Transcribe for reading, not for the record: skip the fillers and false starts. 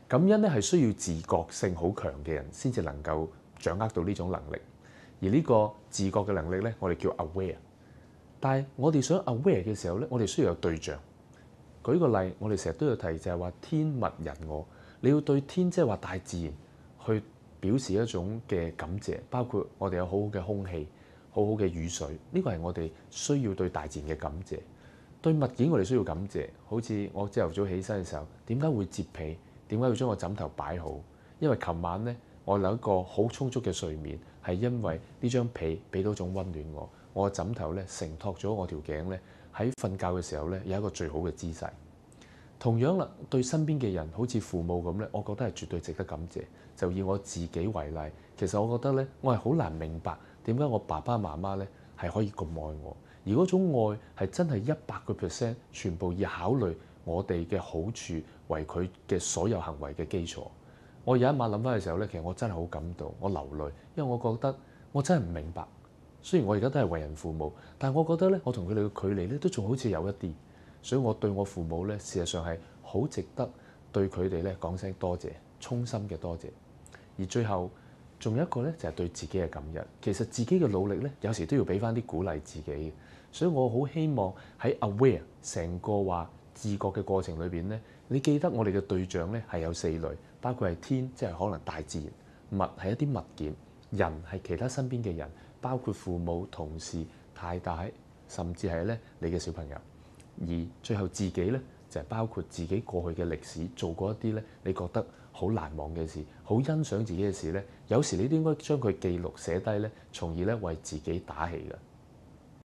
感恩咧係需要自覺性好強嘅人先至能夠掌握到呢種能力，而呢個自覺嘅能力咧，我哋叫 aware。但係我哋想 aware 嘅時候咧，我哋需要有對象。舉個例，我哋成日都要提就係話天物人我，你要對天即係話大自然去表示一種嘅感謝，包括我哋有好好嘅空氣、好好嘅雨水，呢個係我哋需要對大自然嘅感謝。對物件我哋需要感謝，好似我朝頭早起身嘅時候，點解會摺被？點解要將個枕頭擺好？因為琴晚咧，我有一個好充足嘅睡眠，係因為呢張被俾到種溫暖我。我個枕頭咧承托咗我條頸咧喺瞓覺嘅時候咧有一個最好嘅姿勢。同樣啦，對身邊嘅人，好似父母咁咧，我覺得係絕對值得感謝。就以我自己為例，其實我覺得咧，我係好難明白點解我爸爸媽媽咧係可以咁愛我，而嗰種愛係真係100%全部以考慮我哋嘅好處為佢嘅所有行為嘅基礎。我有一晚諗翻嘅時候咧，其實我真係好感動，我流淚，因為我覺得我真係唔明白。雖然我而家都係為人父母，但係我覺得咧，我同佢哋嘅距離咧都仲好似有一啲。所以我對我父母咧，事實上係好值得對佢哋咧講聲多謝，衷心嘅多謝。而最後仲有一個咧，就係對自己嘅感恩。其實自己嘅努力咧，有時都要俾翻啲鼓勵自己。所以我好希望喺 aware 成個話自覺嘅過程裏邊咧，你記得我哋嘅對象咧係有4類，包括係天，即係可能大自然；物係一啲物件；人係其他身邊嘅人，包括父母、同事、太太，甚至係咧你嘅小朋友。而最後自己咧，就係包括自己過去嘅歷史，做過一啲咧，你覺得好難忘嘅事，好欣賞自己嘅事咧，有時你都應該將佢記錄寫低咧，從而咧為自己打氣㗎。